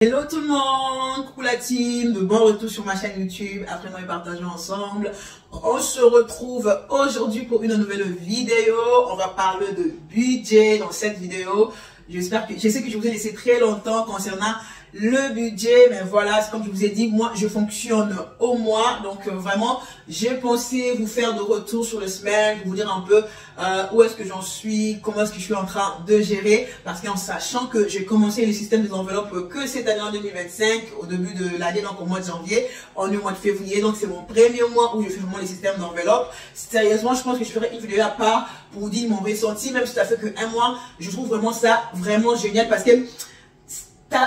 Hello tout le monde, coucou la team, de bon retour sur ma chaîne YouTube, après nous partageons ensemble. On se retrouve aujourd'hui pour une nouvelle vidéo, on va parler de budget dans cette vidéo. Je sais que je vous ai laissé très longtemps concernant le budget, mais voilà, comme je vous ai dit, moi je fonctionne au mois, donc vraiment j'ai pensé vous faire de retour sur le semaine, vous dire un peu où est-ce que j'en suis, comment est-ce que je suis en train de gérer, parce qu'en sachant que j'ai commencé le système des enveloppes que cette année en 2025, au début de l'année, donc au mois de janvier, on est au mois de février, donc c'est mon premier mois où je fais vraiment les systèmes d'enveloppes. Sérieusement, je pense que je ferai une vidéo à part pour vous dire mon ressenti, même si ça fait que un mois, je trouve vraiment ça vraiment génial, parce que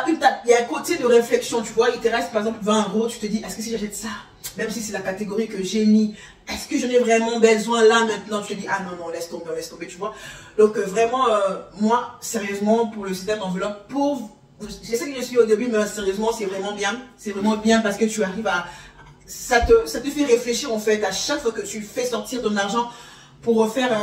il y a un côté de réflexion, tu vois, il te reste par exemple 20 €, tu te dis, est-ce que si j'achète ça, même si c'est la catégorie que j'ai mis, est-ce que j'en ai vraiment besoin là maintenant? Tu te dis, ah non, laisse tomber, tu vois. Donc vraiment, moi, sérieusement, pour le système d'enveloppe, je sais que je suis au début, mais sérieusement, c'est vraiment bien parce que tu arrives ça te fait réfléchir en fait, à chaque fois que tu fais sortir ton argent pour refaire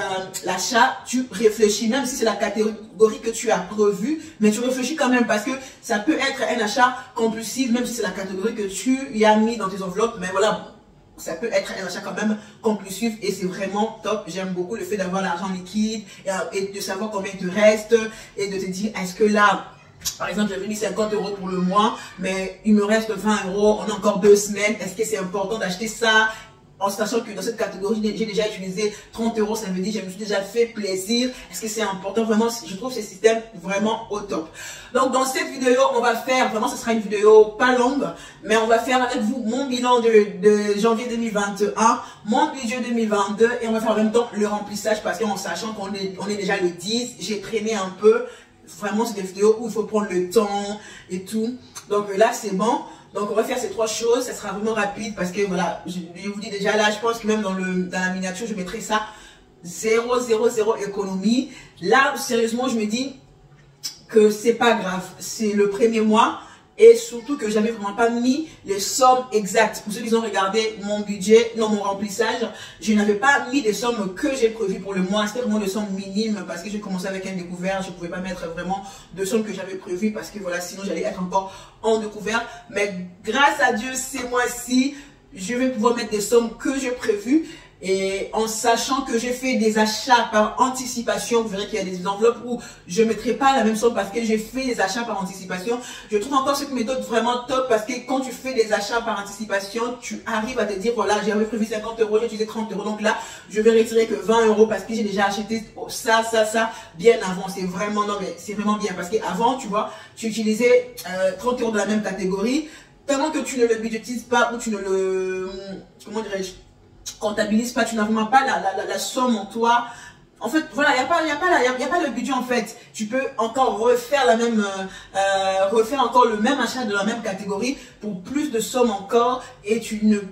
l'achat, tu réfléchis, même si c'est la catégorie que tu as prévue, mais tu réfléchis quand même parce que ça peut être un achat compulsif, même si c'est la catégorie que tu y as mis dans tes enveloppes, mais voilà, ça peut être un achat quand même compulsif et c'est vraiment top. J'aime beaucoup le fait d'avoir l'argent liquide et de savoir combien il te reste et de te dire, est-ce que là, par exemple, j'avais mis 50 € pour le mois, mais il me reste 20 €, on a encore 2 semaines, est-ce que c'est important d'acheter ça? En sachant que dans cette catégorie, j'ai déjà utilisé 30 €, ça veut dire que je me suis déjà fait plaisir. Est-ce que c'est important? Vraiment, je trouve ce système vraiment au top. Donc, dans cette vidéo, on va faire, vraiment, ce sera une vidéo pas longue, mais on va faire avec vous mon bilan de janvier 2021, mon budget 2022, et on va faire en même temps le remplissage, parce qu'en sachant qu'on est déjà le 10, j'ai traîné un peu. Vraiment, c'est des vidéos où il faut prendre le temps et tout. Donc là, c'est bon. Donc on va faire ces 3 choses, ça sera vraiment rapide parce que voilà, je vous dis déjà là, je pense que même dans la miniature, je mettrai ça 0, 0, 0 économie. Là, sérieusement, je me dis que c'est pas grave, c'est le premier mois et surtout que j'avais vraiment pas mis les sommes exactes. Pour ceux qui ont regardé mon budget, non mon remplissage, je n'avais pas mis les sommes que j'ai prévues pour le mois. C'était vraiment des sommes minimes parce que j'ai commencé avec un découvert. Je ne pouvais pas mettre vraiment de sommes que j'avais prévues parce que voilà, sinon j'allais être encore en découvert. Mais grâce à Dieu, ces mois-ci, je vais pouvoir mettre des sommes que j'ai prévues. Et en sachant que j'ai fait des achats par anticipation, vous verrez qu'il y a des enveloppes où je ne mettrai pas la même somme parce que j'ai fait des achats par anticipation. Je trouve encore cette méthode vraiment top parce que quand tu fais des achats par anticipation, tu arrives à te dire, voilà, j'avais prévu 50 €, j'ai utilisé 30 €. Donc là, je vais retirer que 20 € parce que j'ai déjà acheté ça bien avant. C'est vraiment, non mais c'est vraiment bien parce qu'avant, tu vois, tu utilisais 30 € de la même catégorie. Tellement que tu ne le budgétises pas ou tu ne le, comment dirais-je, comptabilise pas, tu n'as vraiment pas la somme en toi. En fait, voilà, il n'y a pas le budget en fait. Tu peux encore refaire refaire encore le même achat de la même catégorie pour plus de sommes encore et il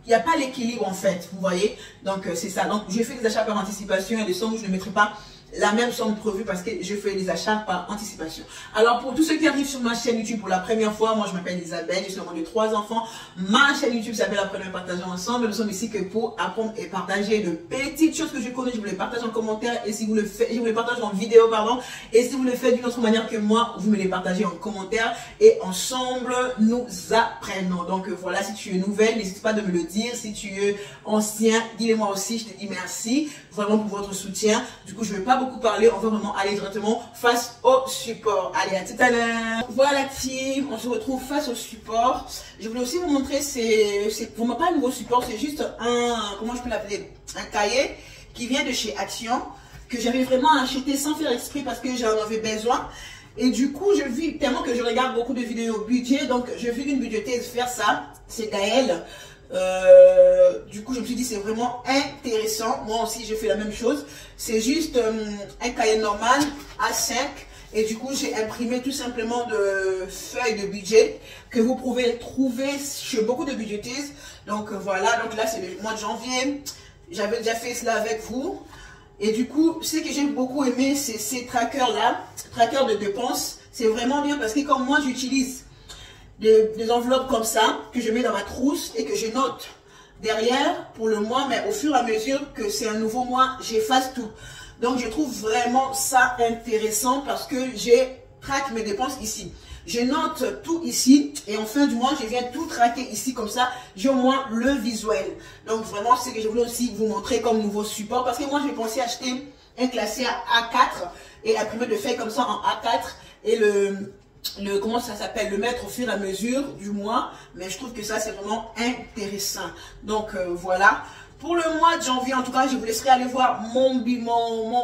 n'y a pas l'équilibre en fait, vous voyez. Donc c'est ça. Donc j'ai fait des achats par anticipation et des sommes où je ne mettrai pas la même somme prévue parce que je fais des achats par anticipation. Alors pour tous ceux qui arrivent sur ma chaîne YouTube pour la première fois, moi je m'appelle Isabelle, je suis maman de 3 enfants. Ma chaîne YouTube s'appelle Apprenons et partageons ensemble. Nous sommes ici que pour apprendre et partager de petites choses que je connais. Je vous les partage en commentaire et si vous le faites, je vous les partage en vidéo pardon. Et si vous le faites d'une autre manière que moi, vous me les partagez en commentaire et ensemble nous apprenons. Donc voilà, si tu es nouvelle, n'hésite pas de me le dire. Si tu es ancien, dis-le-moi aussi. Je te dis merci vraiment pour votre soutien. Du coup, je ne vais pas beaucoup parler, on va vraiment aller directement face au support. Allez, à tout à l'heure. Voilà team, on se retrouve face au support. Je voulais aussi vous montrer, c'est vraiment pas un nouveau support, c'est juste comment je peux l'appeler, un cahier qui vient de chez Action, que j'avais vraiment acheté sans faire exprès parce que j'en avais besoin. Et du coup, je vis tellement que je regarde beaucoup de vidéos budget, donc j'ai vu une budgétaire faire ça, c'est Gaëlle. Du coup je me suis dit c'est vraiment intéressant. Moi aussi je fais la même chose. C'est juste un cahier normal A5 et du coup j'ai imprimé tout simplement de feuilles de budget que vous pouvez trouver chez beaucoup de budgétistes. Donc voilà, donc là c'est le mois de janvier. J'avais déjà fait cela avec vous et du coup ce que j'ai beaucoup aimé c'est ces trackers là, trackers de dépenses. C'est vraiment bien parce que comme moi j'utilise des enveloppes comme ça que je mets dans ma trousse et que je note derrière pour le mois, mais au fur et à mesure que c'est un nouveau mois, j'efface tout. Donc je trouve vraiment ça intéressant parce que j'ai traque mes dépenses ici. Je note tout ici et en fin du mois, je viens tout traquer ici comme ça. J'ai au moins le visuel. Donc vraiment, c'est ce que je voulais aussi vous montrer comme nouveau support parce que moi, j'ai pensé acheter un classé à A4 et imprimer de fait comme ça en A4 et comment ça s'appelle, le mettre au fur et à mesure du mois. Mais je trouve que ça, c'est vraiment intéressant. Donc voilà. Pour le mois de janvier, en tout cas, je vous laisserai aller voir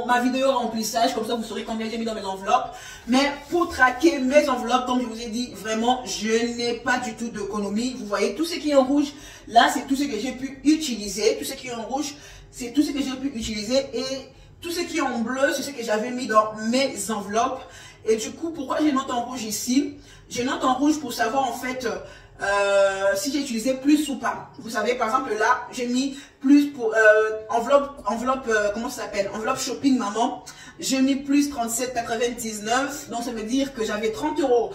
ma vidéo remplissage. Comme ça, vous saurez combien j'ai mis dans mes enveloppes. Mais pour traquer mes enveloppes, comme je vous ai dit, vraiment, je n'ai pas du tout d'économie. Vous voyez, tout ce qui est en rouge, là, c'est tout ce que j'ai pu utiliser. Tout ce qui est en rouge, c'est tout ce que j'ai pu utiliser. Et tout ce qui est en bleu, c'est ce que j'avais mis dans mes enveloppes. Et du coup, pourquoi j'ai note en rouge ici? J'ai note en rouge pour savoir, en fait... si j'ai utilisé plus ou pas. Vous savez, par exemple, là, j'ai mis plus pour enveloppe, comment ça s'appelle? Enveloppe shopping maman. J'ai mis plus 37,99. Donc, ça veut dire que j'avais 30 €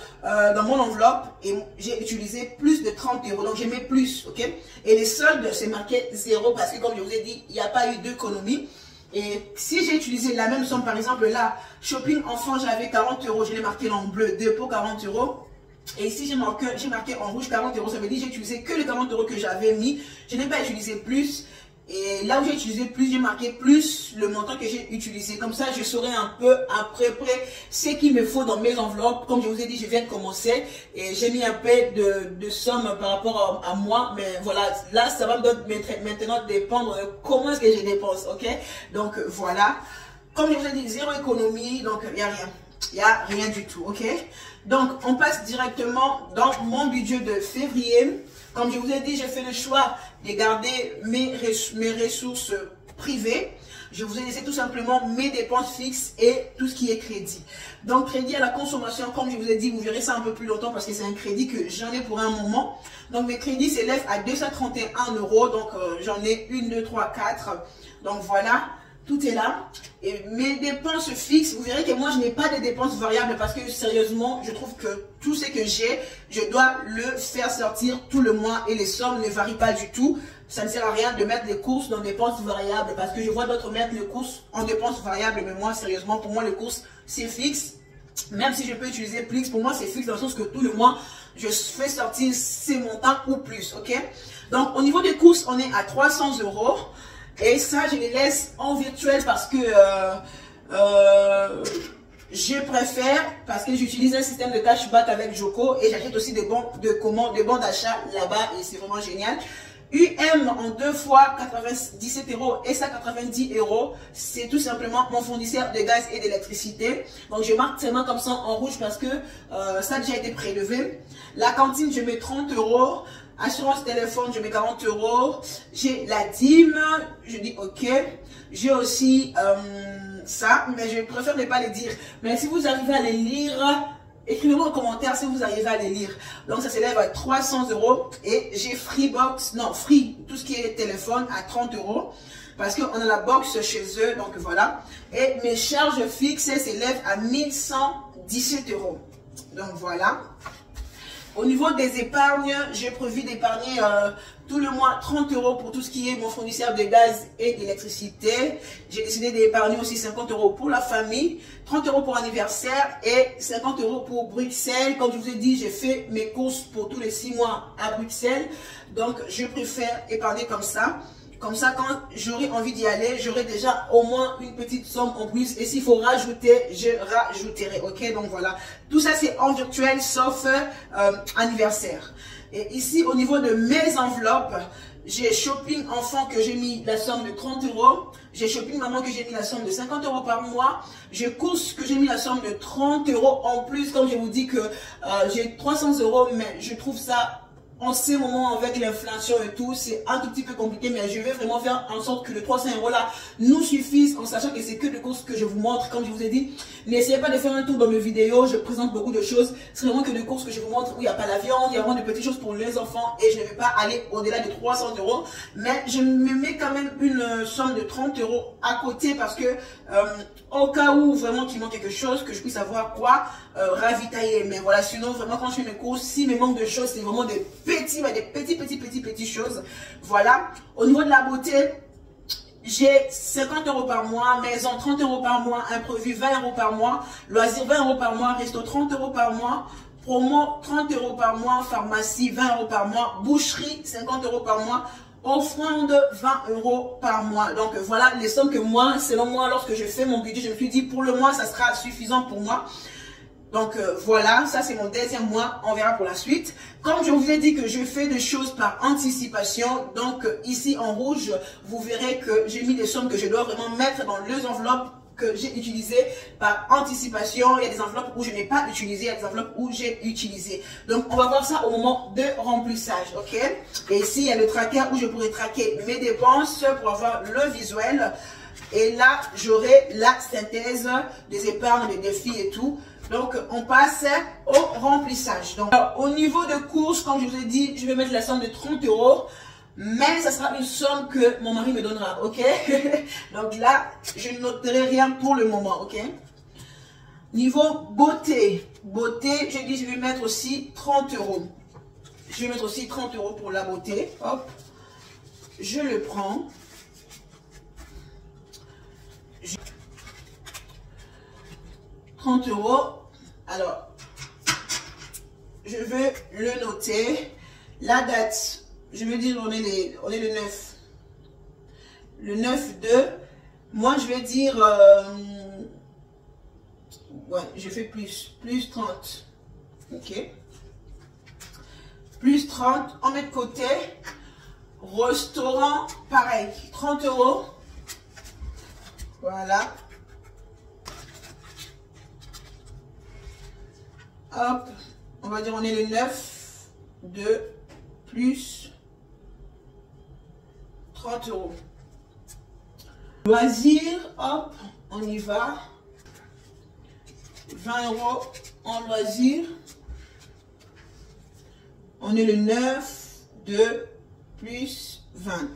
dans mon enveloppe et j'ai utilisé plus de 30 €. Donc, j'ai mis plus, ok? Et les soldes, c'est marqué 0 parce que, comme je vous ai dit, il n'y a pas eu d'économie. Et si j'ai utilisé la même somme, par exemple, là, shopping enfant, j'avais 40 €. Je l'ai marqué en bleu, 2 pour 40 €. Et ici, j'ai marqué en rouge 40 €. Ça veut dire que j'ai utilisé que les 40 € que j'avais mis. Je n'ai pas utilisé plus. Et là où j'ai utilisé plus, j'ai marqué plus le montant que j'ai utilisé. Comme ça, je saurai un peu à peu près ce qu'il me faut dans mes enveloppes. Comme je vous ai dit, je viens de commencer. Et j'ai mis un peu de somme par rapport à moi. Mais voilà, là, ça va maintenant dépendre de comment est-ce que je dépense. Ok? Donc voilà. Comme je vous ai dit, zéro économie. Donc il n'y a rien. Il n'y a rien du tout, ok? Donc, on passe directement dans mon budget de février. Comme je vous ai dit, j'ai fait le choix de garder mes ressources privées. Je vous ai laissé tout simplement mes dépenses fixes et tout ce qui est crédit. Donc, crédit à la consommation, comme je vous ai dit, vous verrez ça un peu plus longtemps parce que c'est un crédit que j'en ai pour un moment. Donc, mes crédits s'élèvent à 231 €. Donc, j'en ai 1, 2, 3, 4. Donc, voilà. Tout est là. Et mes dépenses fixes, vous verrez que moi, je n'ai pas de dépenses variables parce que sérieusement, je trouve que tout ce que j'ai, je dois le faire sortir tout le mois et les sommes ne varient pas du tout. Ça ne sert à rien de mettre les courses dans dépenses variables parce que je vois d'autres mettre les courses en dépenses variables. Mais moi, sérieusement, pour moi, les courses, c'est fixe. Même si je peux utiliser plus, pour moi, c'est fixe dans le sens que tout le mois, je fais sortir ces montants ou plus. Ok? Donc, au niveau des courses, on est à 300 €. Et ça, je les laisse en virtuel parce que je préfère, parce que j'utilise un système de cashback avec Joko et j'achète aussi des bons de commande, des bons d'achat là-bas et c'est vraiment génial. UM en 2 fois 97 € et ça 90 €, c'est tout simplement mon fournisseur de gaz et d'électricité. Donc je marque seulement comme ça en rouge parce que ça a déjà été prélevé. La cantine, je mets 30 €. Assurance téléphone, je mets 40 €. J'ai la dîme, je dis ok. J'ai aussi ça, mais je préfère ne pas les dire. Mais si vous arrivez à les lire, écrivez-moi en commentaire si vous arrivez à les lire. Donc ça s'élève à 300 € et j'ai Freebox, non Free, tout ce qui est téléphone à 30 € parce qu'on a la box chez eux, donc voilà. Et mes charges fixes s'élèvent à 1117 €. Donc voilà. Au niveau des épargnes, j'ai prévu d'épargner tout le mois 30 € pour tout ce qui est mon fournisseur de gaz et d'électricité. J'ai décidé d'épargner aussi 50 € pour la famille, 30 € pour anniversaire et 50 € pour Bruxelles. Comme je vous ai dit, j'ai fait mes courses pour tous les 6 mois à Bruxelles. Donc, je préfère épargner comme ça. Comme ça, quand j'aurai envie d'y aller, j'aurai déjà au moins une petite somme en plus. Et s'il faut rajouter, je rajouterai. Ok, donc voilà. Tout ça, c'est en virtuel, sauf anniversaire. Et ici, au niveau de mes enveloppes, j'ai shopping enfant que j'ai mis la somme de 30 €. J'ai shopping maman que j'ai mis la somme de 50 € par mois. J'ai courses que j'ai mis la somme de 30 € en plus. Comme je vous dis que j'ai 300 €, mais je trouve ça... En ces moments, avec l'inflation et tout, c'est un tout petit peu compliqué, mais je vais vraiment faire en sorte que les 300 € là nous suffisent, en sachant que c'est que des courses que je vous montre. Comme je vous ai dit, n'essayez pas de faire un tour dans mes vidéos, je présente beaucoup de choses. C'est vraiment que des courses que je vous montre où il n'y a pas la viande, il y a vraiment des petites choses pour les enfants et je ne vais pas aller au-delà de 300 €. Mais je me mets quand même une somme de 30 € à côté parce que au cas où vraiment qu'il manque quelque chose, que je puisse savoir quoi ravitailler. Mais voilà, sinon vraiment quand je fais mes courses, s'il me manque de choses, c'est vraiment des petites choses. Voilà. Au niveau de la beauté, j'ai 50 € par mois, maison 30 € par mois, imprévu 20 € par mois, loisir 20 € par mois, resto 30 € par mois. promo 30 € par mois, pharmacie 20 € par mois, boucherie 50 € par mois, offrande 20 € par mois. Donc voilà les sommes que moi, selon moi, lorsque je fais mon budget, je me suis dit pour le mois, ça sera suffisant pour moi. Donc voilà, ça c'est mon deuxième mois, on verra pour la suite. Comme je vous ai dit que je fais des choses par anticipation, donc ici en rouge, vous verrez que j'ai mis des sommes que je dois vraiment mettre dans les enveloppes que j'ai utilisées par anticipation. Il y a des enveloppes où je n'ai pas utilisé, il y a des enveloppes où j'ai utilisé. Donc on va voir ça au moment de remplissage, ok? Et ici il y a le tracker où je pourrais traquer mes dépenses pour avoir le visuel. Et là j'aurai la synthèse des épargnes, des défis et tout. Donc, on passe au remplissage. Donc, au niveau de courses, comme je vous ai dit, je vais mettre la somme de 30 €. Mais ça sera une somme que mon mari me donnera, ok? Donc là, je ne noterai rien pour le moment, ok? Niveau beauté. Beauté, j'ai dit je vais mettre aussi 30 €. Je vais mettre aussi 30 € pour la beauté. Hop. Je le prends. 30 €. Alors, je veux le noter. La date, je veux dire, on est le 9. Le 9-2. Moi, je vais dire, ouais, je fais plus 30. Ok. Plus 30, on met de côté. Restaurant, pareil, 30 €. Voilà. Hop, on va dire on est le 9, 2, plus 30 €. Loisirs, hop, on y va. 20 € en loisirs. On est le 9, 2, plus 20.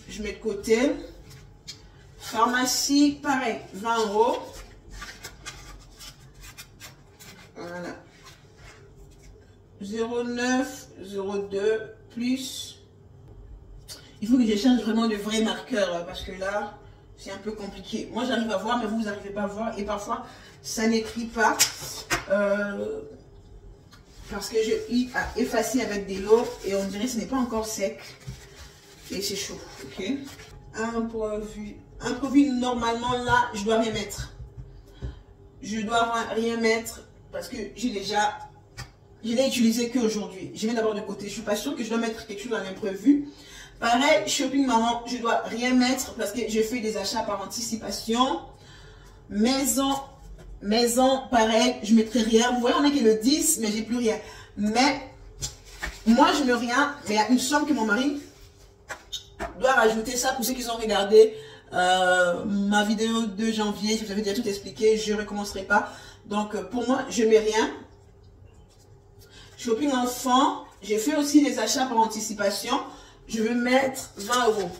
Je mets de côté. Pharmacie, pareil, 20 €. Voilà. 0,9, 0,2 plus. Il faut que je change vraiment de vrai marqueur parce que là, c'est un peu compliqué. Moi, j'arrive à voir, mais vous n'arrivez pas à voir. Et parfois, ça n'écrit pas. Parce que j'ai eu à effacer avec de l'eau et on dirait que ce n'est pas encore sec. Et c'est chaud. Ok. Imprévu, normalement, là, je dois rien mettre. Je dois rien mettre. Parce que je l'ai utilisé qu'aujourd'hui. Je mets d'abord de côté. Je suis pas sûre que je dois mettre quelque chose à l'imprévu. Pareil, shopping maman, je dois rien mettre parce que je fais des achats par anticipation. Maison, pareil, je mettrai rien. Vous voyez, on est que le 10, mais j'ai plus rien. Mais moi, je mets rien. Mais il y a une somme que mon mari doit rajouter. Ça, pour ceux qui ont regardé ma vidéo de janvier, je vous avais déjà tout expliqué. Je ne recommencerai pas. Donc, pour moi, je ne mets rien. Shopping enfant, j'ai fait aussi des achats par anticipation. Je vais mettre 20 €.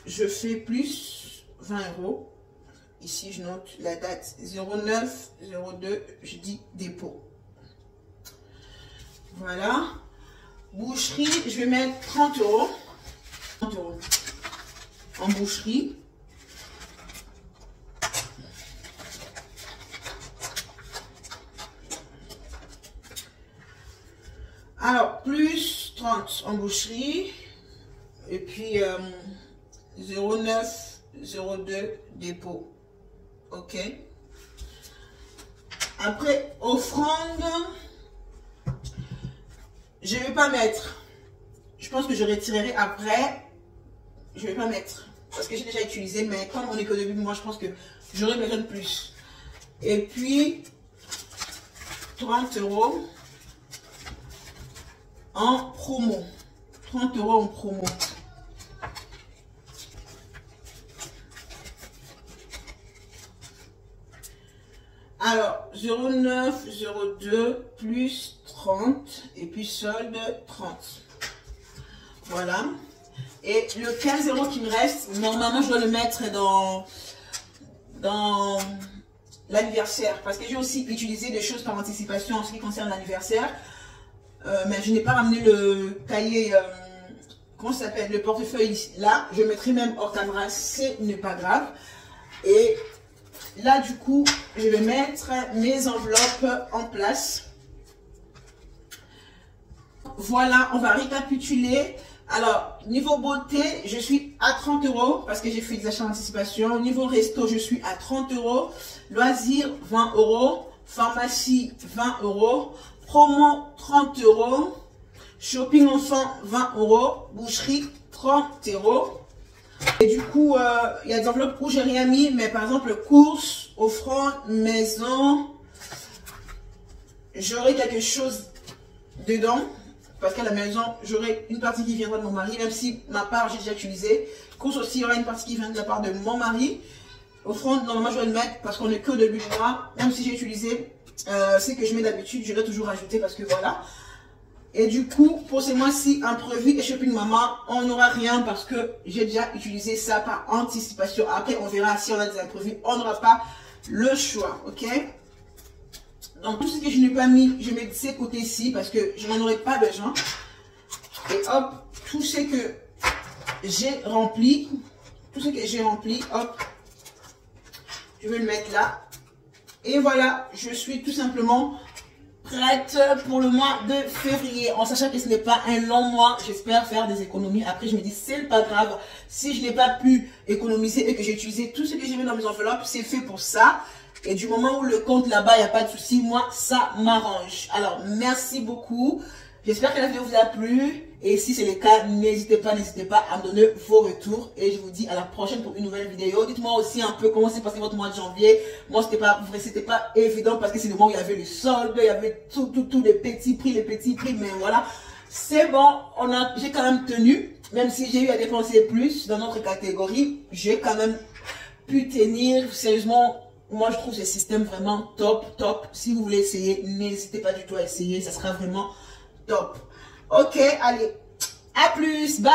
Je fais plus 20 €. Ici, je note la date 09, 02, je dis dépôt. Voilà. Boucherie, je vais mettre 30 €. 30 € en boucherie. Alors, plus 30 en boucherie. Et puis, 09, 02, dépôt. Ok. Après, offrande. Je ne vais pas mettre. Je pense que je retirerai après. Je ne vais pas mettre. Parce que j'ai déjà utilisé. Mais comme on est qu'au début, moi, je pense que j'aurais besoin de plus. Et puis, 30 € en promo. 30 € en promo. Alors, 09, 02 plus 30 et puis solde 30. Voilà. Et le 15 € qui me reste, normalement je dois le mettre dans l'anniversaire. Parce que j'ai aussi utilisé des choses par anticipation en ce qui concerne l'anniversaire. Mais je n'ai pas ramené le cahier comment ça s'appelle, le portefeuille là, je mettrai même hors caméra, ce n'est pas grave. Et là du coup, je vais mettre mes enveloppes en place. Voilà, on va récapituler. Alors, niveau beauté, je suis à 30 € parce que j'ai fait des achats en anticipation. Niveau resto, je suis à 30 €. Loisirs, 20 €. Pharmacie, 20 €. Promo, 30 €. Shopping enfant, 20 €. Boucherie, 30 €. Et du coup, il y a des enveloppes où j'ai rien mis, mais par exemple, courses, offrande, maison, j'aurai quelque chose dedans. Parce qu'à la maison, j'aurai une partie qui viendra de mon mari, même si ma part, j'ai déjà utilisé. Course aussi, il y aura une partie qui vient de la part de mon mari. Offrande, normalement, je vais le mettre parce qu'on n'est qu'au début du mois. Même si j'ai utilisé ce que je mets d'habitude, je vais toujours rajouter parce que voilà. Et du coup, pour ce mois-ci, imprévu et shopping maman, on n'aura rien parce que j'ai déjà utilisé ça par anticipation. Après, on verra si on a des imprévus. On n'aura pas le choix, ok? Donc, tout ce que je n'ai pas mis, je mets de ces côtés-ci parce que je n'en aurai pas besoin. Et hop, tout ce que j'ai rempli, hop, je vais le mettre là. Et voilà, je suis tout simplement prête pour le mois de février. En sachant que ce n'est pas un long mois, j'espère faire des économies. Après, je me dis, c'est pas grave. Si je n'ai pas pu économiser et que j'ai utilisé tout ce que j'ai mis dans mes enveloppes, c'est fait pour ça. Et du moment où le compte là-bas, il n'y a pas de souci, moi, ça m'arrange. Alors, merci beaucoup. J'espère que la vidéo vous a plu. Et si c'est le cas, n'hésitez pas à me donner vos retours. Et je vous dis à la prochaine pour une nouvelle vidéo. Dites-moi aussi un peu comment s'est passé votre mois de janvier. Moi, c'était pas évident parce que c'est le mois où il y avait le solde, il y avait tous les petits prix, mais voilà. C'est bon, j'ai quand même tenu. Même si j'ai eu à dépenser plus dans notre catégorie, j'ai quand même pu tenir. Sérieusement, moi, je trouve ce système vraiment top. Si vous voulez essayer, n'hésitez pas du tout à essayer. Ça sera vraiment top. Ok, allez. À plus. Bye.